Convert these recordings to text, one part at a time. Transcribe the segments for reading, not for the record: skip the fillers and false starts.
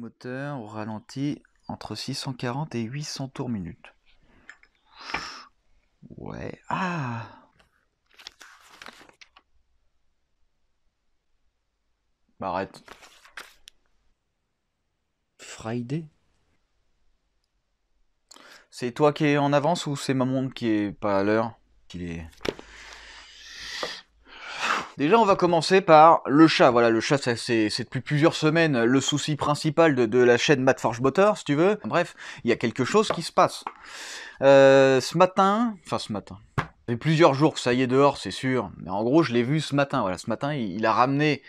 moteur au ralenti entre 640 et 800 tours minute. Ouais. Ah! Bah arrête. Friday? C'est toi qui es en avance ou c'est ma montre qui est pas à l'heure? Déjà, on va commencer par le chat. Voilà, le chat, c'est depuis plusieurs semaines le souci principal de la chaîne Matt Forge Botter, si tu veux. Bref, il y a quelque chose qui se passe. Ce matin, ça fait plusieurs jours que ça y est dehors, c'est sûr. Mais en gros, je l'ai vu ce matin. Voilà, ce matin, il a ramené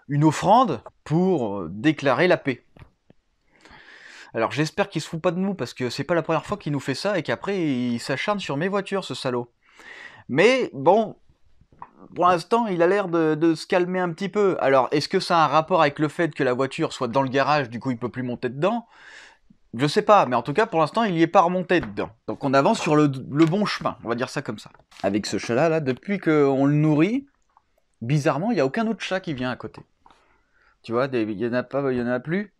une offrande pour déclarer la paix. Alors j'espère qu'il se fout pas de nous, parce que c'est pas la première fois qu'il nous fait ça, et qu'après il s'acharne sur mes voitures, ce salaud. Mais bon, pour l'instant il a l'air de se calmer un petit peu. Alors est-ce que ça a un rapport avec le fait que la voiture soit dans le garage, du coup il peut plus monter dedans? Je sais pas, mais en tout cas pour l'instant il y est pas remonté dedans. Donc on avance sur le bon chemin, on va dire ça comme ça. Avec ce chat là, depuis qu'on le nourrit, bizarrement il n'y a aucun autre chat qui vient à côté. Tu vois, il y en a pas, il y en a plus.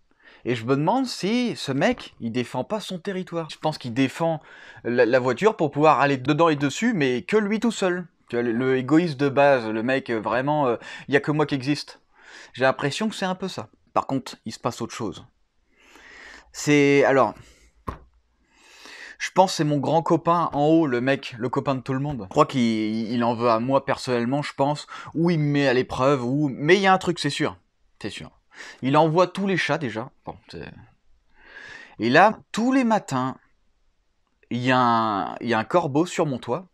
Et je me demande si ce mec, il défend pas son territoire. Je pense qu'il défend la voiture pour pouvoir aller dedans et dessus, mais que lui tout seul. Tu vois, le égoïste de base, le mec vraiment, il y a que moi qui existe. J'ai l'impression que c'est un peu ça. Par contre, il se passe autre chose. Alors, je pense que c'est mon grand copain en haut, le mec, le copain de tout le monde. Je crois qu'il en veut à moi personnellement, je pense, ou il me met à l'épreuve, mais il y a un truc, c'est sûr. C'est sûr. Il envoie tous les chats déjà. Bon, et là, tous les matins, il y a un corbeau sur mon toit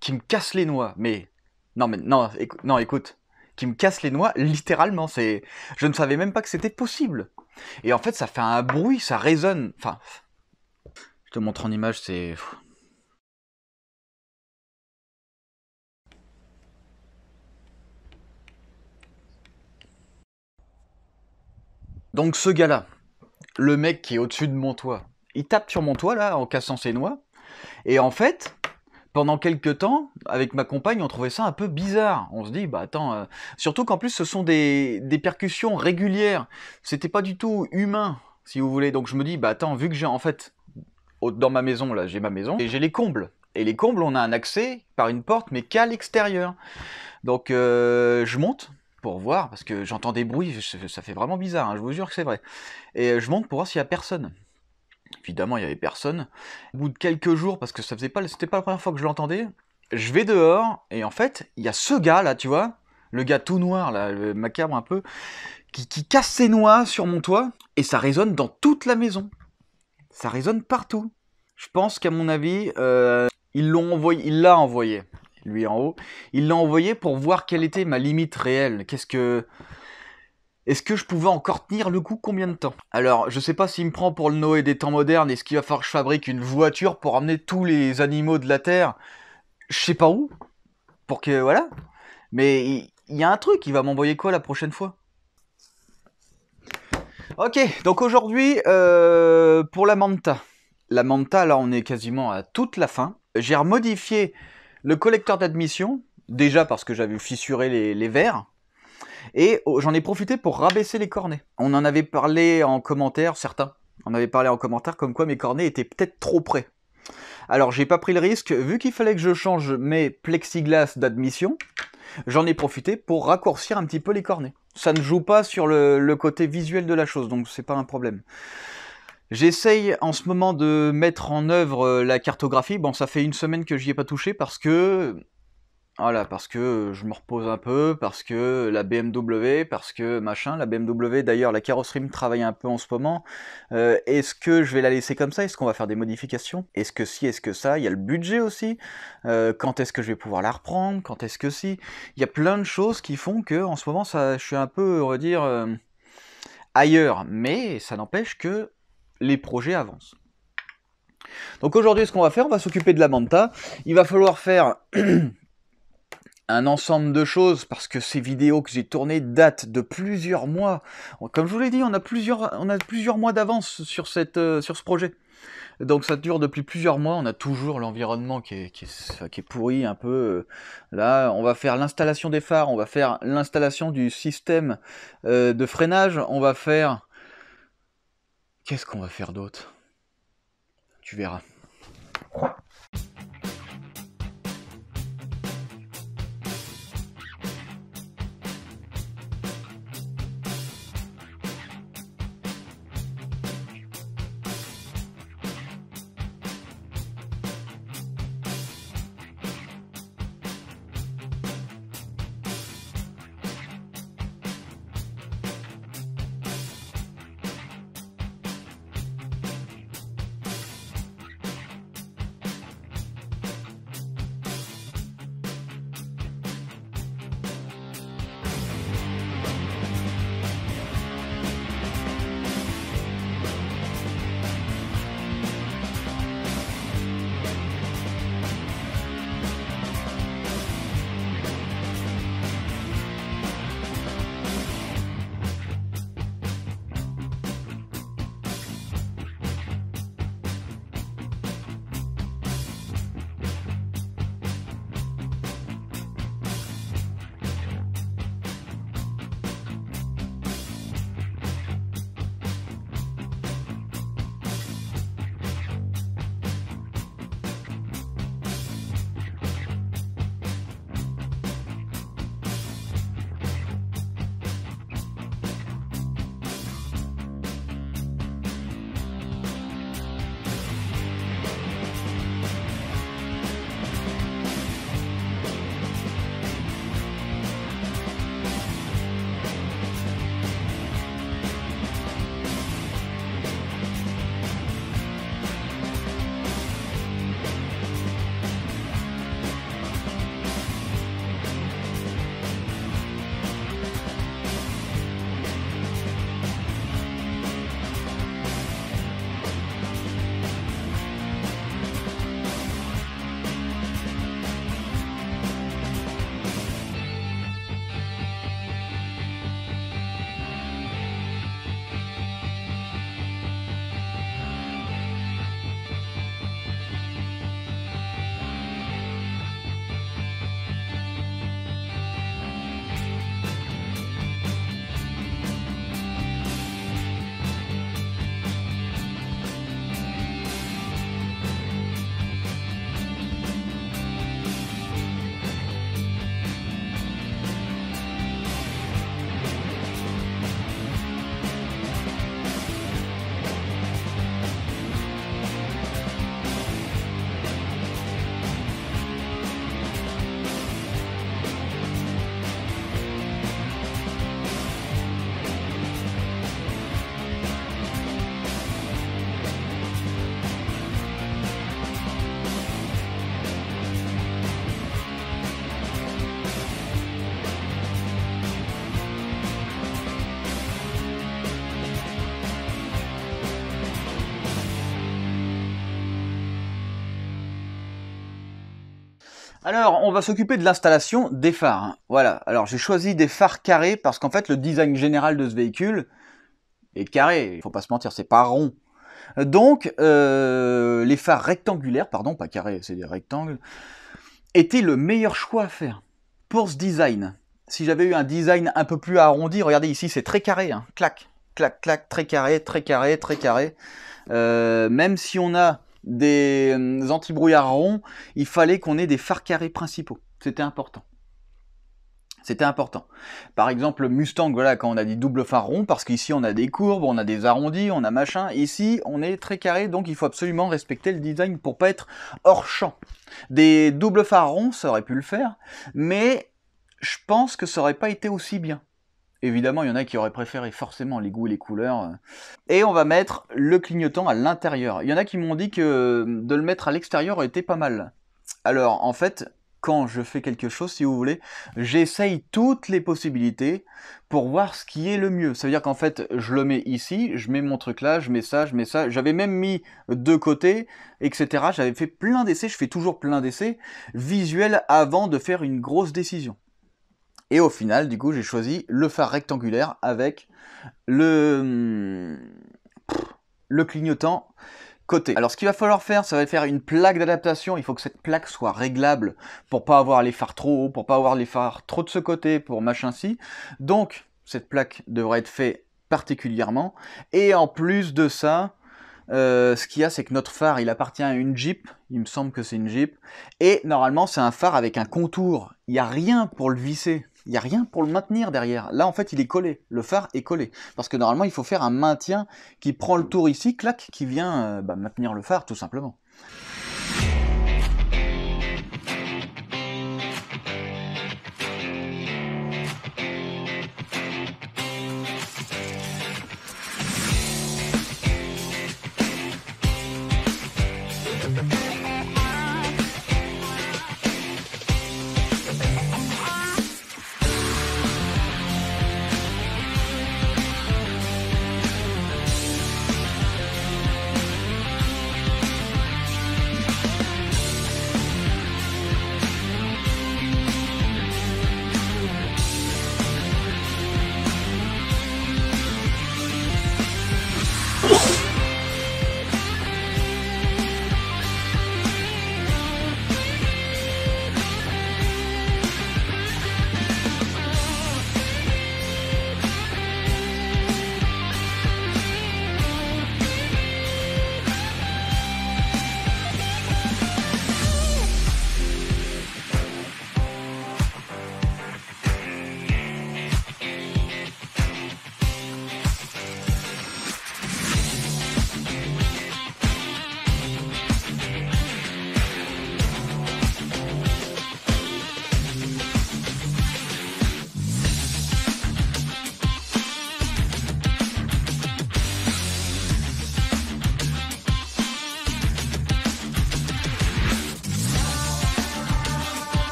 qui me casse les noix. Mais non, écoute, qui me casse les noix littéralement. Je ne savais même pas que c'était possible. Et en fait, ça fait un bruit, ça résonne. Enfin, je te montre en image, c'est. Donc ce gars-là, le mec qui est au-dessus de mon toit, il tape sur mon toit là en cassant ses noix. Et en fait, pendant quelques temps, avec ma compagne, on trouvait ça un peu bizarre. On se dit, bah attends, surtout qu'en plus ce sont des percussions régulières. C'était pas du tout humain, si vous voulez. Donc je me dis, bah attends, vu que j'ai en fait, dans ma maison, là, j'ai ma maison, et j'ai les combles. Et les combles, on a un accès par une porte, mais qu'à l'extérieur. Donc je monte pour voir, parce que j'entends des bruits, ça fait vraiment bizarre, hein, je vous jure que c'est vrai. Et je monte pour voir s'il y a personne. Évidemment, il n'y avait personne. Au bout de quelques jours, parce que c'était pas la première fois que je l'entendais, je vais dehors, et en fait, il y a ce gars là, tu vois, le gars tout noir, là, le macabre un peu, qui casse ses noix sur mon toit, et ça résonne dans toute la maison. Ça résonne partout. Je pense qu'à mon avis, il l'a envoyé, lui en haut, il l'a envoyé pour voir quelle était ma limite réelle. Est-ce que je pouvais encore tenir le coup combien de temps? Alors, je sais pas s'il me prend pour le Noé des temps modernes, est-ce qu'il va falloir que je fabrique une voiture pour emmener tous les animaux de la Terre? Je sais pas où, pour que, voilà. Mais il y a un truc, il va m'envoyer quoi la prochaine fois? Ok, donc aujourd'hui, pour la Manta. La Manta, là, on est quasiment à toute la fin. J'ai remodifié le collecteur d'admission, déjà parce que j'avais fissuré les verres. Et j'en ai profité pour rabaisser les cornets. On en avait parlé en commentaire, certains en avaient parlé en commentaire, comme quoi mes cornets étaient peut-être trop près. Alors j'ai pas pris le risque, vu qu'il fallait que je change mes plexiglas d'admission, j'en ai profité pour raccourcir un petit peu les cornets. Ça ne joue pas sur le côté visuel de la chose, donc c'est pas un problème. J'essaye en ce moment de mettre en œuvre la cartographie. Bon, ça fait une semaine que j'y ai pas touché parce que voilà, parce que je me repose un peu, parce que la BMW, parce que machin, la BMW, d'ailleurs la carrosserie me travaille un peu en ce moment. Est-ce que je vais la laisser comme ça? Est-ce qu'on va faire des modifications? Est-ce que si, est-ce que ça? Il y a le budget aussi. Quand est-ce que je vais pouvoir la reprendre? Quand est-ce que si? Il y a plein de choses qui font que en ce moment, je suis un peu, on va dire, ailleurs. Mais ça n'empêche que les projets avancent. Donc aujourd'hui, ce qu'on va faire, on va s'occuper de la Manta. Il va falloir faire un ensemble de choses, parce que ces vidéos que j'ai tournées datent de plusieurs mois. Comme je vous l'ai dit, on a plusieurs mois d'avance sur ce projet. Donc ça dure depuis plusieurs mois, on a toujours l'environnement qui est pourri un peu. Là, on va faire l'installation des phares, on va faire l'installation du système de freinage, on va faire qu'est-ce qu'on va faire d'autre? Tu verras. Alors, on va s'occuper de l'installation des phares. Hein. Voilà, alors j'ai choisi des phares carrés parce qu'en fait, le design général de ce véhicule est carré. Il faut pas se mentir, c'est pas rond. Donc, les phares rectangulaires, pardon, pas carrés, c'est des rectangles, étaient le meilleur choix à faire pour ce design. Si j'avais eu un design un peu plus arrondi, regardez ici, c'est très carré, hein. Clac, clac, clac, très carré, très carré, très carré. Même si on a des anti-brouillards ronds, il fallait qu'on ait des phares carrés principaux. C'était important. C'était important. Par exemple, Mustang, voilà, quand on a des doubles phares ronds, parce qu'ici on a des courbes, on a des arrondis, on a machin. Ici, on est très carré, donc il faut absolument respecter le design pour pas être hors champ. Des doubles phares ronds, ça aurait pu le faire, mais je pense que ça aurait pas été aussi bien. Évidemment, il y en a qui auraient préféré forcément les goûts et les couleurs. Et on va mettre le clignotant à l'intérieur. Il y en a qui m'ont dit que de le mettre à l'extérieur était pas mal. Alors, en fait, quand je fais quelque chose, si vous voulez, j'essaye toutes les possibilités pour voir ce qui est le mieux. Ça veut dire qu'en fait, je le mets ici, je mets mon truc là, je mets ça, je mets ça. J'avais même mis de côté, etc. J'avais fait plein d'essais, je fais toujours plein d'essais visuels avant de faire une grosse décision. Et au final, du coup, j'ai choisi le phare rectangulaire avec le clignotant côté. Alors, ce qu'il va falloir faire, ça va faire une plaque d'adaptation. Il faut que cette plaque soit réglable pour pas avoir les phares trop hauts, pour pas avoir les phares trop de ce côté, pour machin ci. Donc, cette plaque devrait être faite particulièrement. Et en plus de ça, ce qu'il y a, c'est que notre phare, il appartient à une Jeep. Il me semble que c'est une Jeep. Et normalement, c'est un phare avec un contour. Il n'y a rien pour le visser. Il n'y a rien pour le maintenir derrière. Là, en fait, il est collé. Le phare est collé. Parce que normalement, il faut faire un maintien qui prend le tour ici, clac, qui vient maintenir le phare, tout simplement.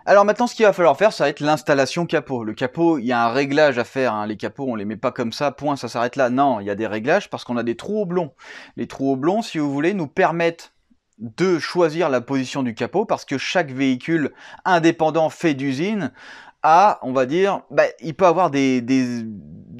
Alors maintenant, ce qu'il va falloir faire, ça va être l'installation capot. Le capot, il y a un réglage à faire, hein. Les capots, on les met pas comme ça, point, ça s'arrête là. Non, il y a des réglages parce qu'on a des trous oblongs. Les trous oblongs, si vous voulez, nous permettent de choisir la position du capot parce que chaque véhicule indépendant fait d'usine a, on va dire, il peut avoir des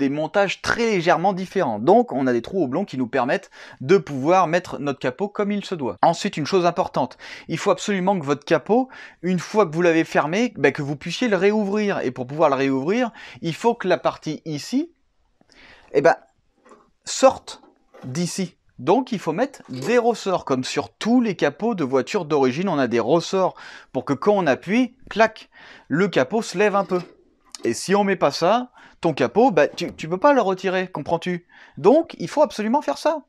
montages très légèrement différents. Donc on a des trous oblongs qui nous permettent de pouvoir mettre notre capot comme il se doit. Ensuite, une chose importante, il faut absolument que votre capot, une fois que vous l'avez fermé, que vous puissiez le réouvrir. Et pour pouvoir le réouvrir, il faut que la partie ici sorte d'ici. Donc il faut mettre des ressorts, comme sur tous les capots de voitures d'origine, on a des ressorts pour que quand on appuie, clac, le capot se lève un peu. Et si on met pas ça, ton capot, tu peux pas le retirer, comprends-tu? Donc il faut absolument faire ça.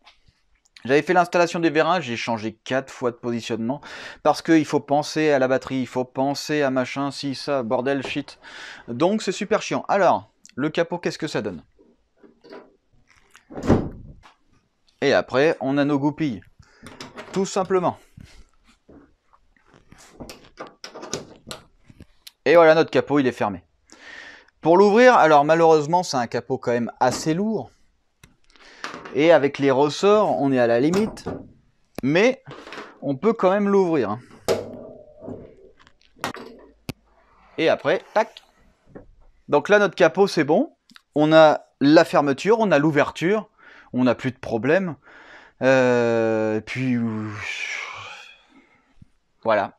J'avais fait l'installation des vérins, j'ai changé 4 fois de positionnement, parce qu'il faut penser à la batterie, il faut penser à machin, si, ça, bordel, shit. Donc c'est super chiant. Alors, le capot, qu'est-ce que ça donne? Et après, on a nos goupilles. Tout simplement. Et voilà, notre capot, il est fermé. Pour l'ouvrir, alors malheureusement, c'est un capot quand même assez lourd. Et avec les ressorts, on est à la limite. Mais on peut quand même l'ouvrir. Et après, tac. Donc là, notre capot, c'est bon. On a la fermeture, on a l'ouverture. On n'a plus de problème. Puis voilà.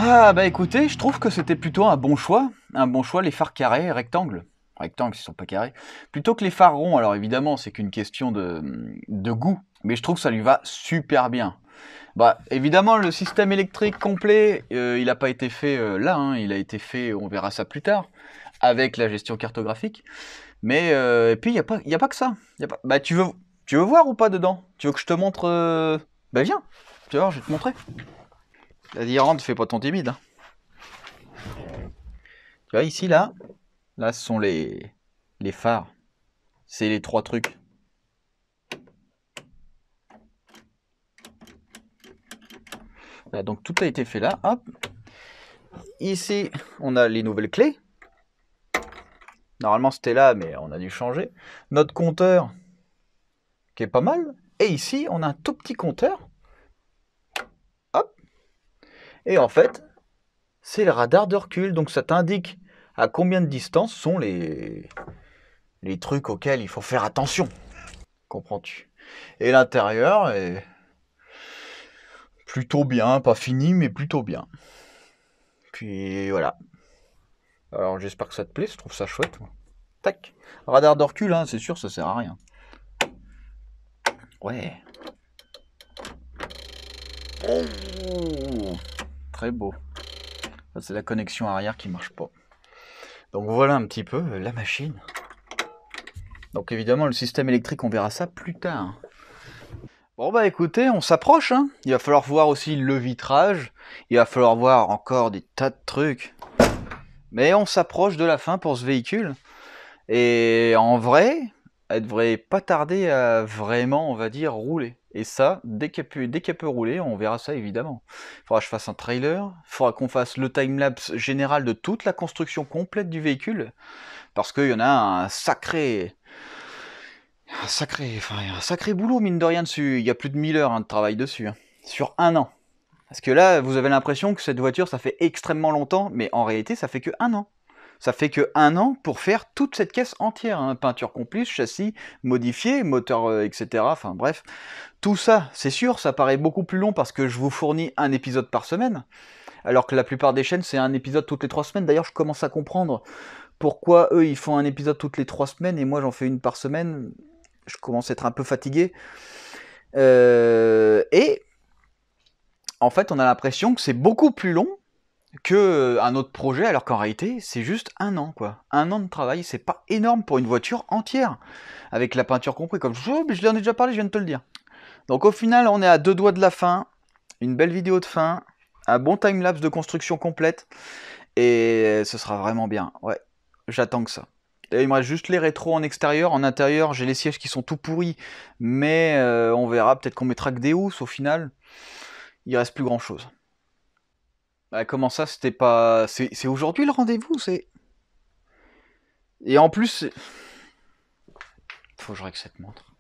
Ah bah écoutez, je trouve que c'était plutôt un bon choix les phares carrés, rectangles, ils sont pas carrés, plutôt que les phares ronds. Alors évidemment, c'est qu'une question de goût, mais je trouve que ça lui va super bien. Bah évidemment, le système électrique complet, il n'a pas été fait là, hein, il a été fait, on verra ça plus tard, avec la gestion cartographique. Mais et puis y a pas que ça. Bah tu veux voir ou pas dedans? Tu veux que je te montre Bah viens, tu vas voir, je vais te montrer. Vas-y, rentre, fais pas ton timide. Hein. Tu vois, ici, là, ce sont les phares. C'est les 3 trucs. Là, donc, tout a été fait là. Hop. Ici, on a les nouvelles clés. Normalement, c'était là, mais on a dû changer. Notre compteur, qui est pas mal. Et ici, on a un tout petit compteur. Hop. Et en fait, c'est le radar de recul. Donc, ça t'indique à combien de distance sont les trucs auxquels il faut faire attention. Comprends-tu? Et l'intérieur est plutôt bien, pas fini, mais plutôt bien. Puis voilà. Alors j'espère que ça te plaît, je trouve ça chouette. Tac. Radar de recul, hein, c'est sûr, ça sert à rien. Ouais. Oh, très beau. C'est la connexion arrière qui marche pas. Donc voilà un petit peu la machine. Donc évidemment le système électrique, on verra ça plus tard. Bon bah écoutez, on s'approche, hein. Il va falloir voir aussi le vitrage. Il va falloir voir encore des tas de trucs. Mais on s'approche de la fin pour ce véhicule. Et en vrai, elle devrait pas tarder à vraiment, on va dire, rouler. Et ça, dès qu'elle peut rouler, on verra ça évidemment. Il faudra que je fasse un trailer, il faudra qu'on fasse le timelapse général de toute la construction complète du véhicule. Parce qu'il y en a un sacré boulot, mine de rien, dessus. Il y a plus de 1000 heures de travail dessus, hein, sur un an. Parce que là, vous avez l'impression que cette voiture, ça fait extrêmement longtemps, mais en réalité, ça fait que un an. Ça fait que un an pour faire toute cette caisse entière, hein. Peinture complice, châssis modifié, moteur, etc. Enfin bref, tout ça, c'est sûr, ça paraît beaucoup plus long parce que je vous fournis un épisode par semaine, alors que la plupart des chaînes, c'est un épisode toutes les 3 semaines. D'ailleurs, je commence à comprendre pourquoi eux, ils font un épisode toutes les 3 semaines et moi, j'en fais une par semaine. Je commence à être un peu fatigué. Et en fait, on a l'impression que c'est beaucoup plus long qu'un autre projet, alors qu'en réalité, c'est juste un an, quoi. Un an de travail, c'est pas énorme pour une voiture entière, avec la peinture comprise, comme je l'en ai déjà parlé, je viens de te le dire. Donc au final, on est à 2 doigts de la fin, une belle vidéo de fin, un bon timelapse de construction complète, et ce sera vraiment bien, ouais, j'attends que ça. Et il me reste juste les rétros en extérieur, en intérieur, j'ai les sièges qui sont tout pourris, mais on verra, peut-être qu'on mettra que des housses au final, il reste plus grand chose. Bah, comment ça, c'était pas... C'est aujourd'hui le rendez-vous, c'est... Et en plus... Faut que je règle cette montre.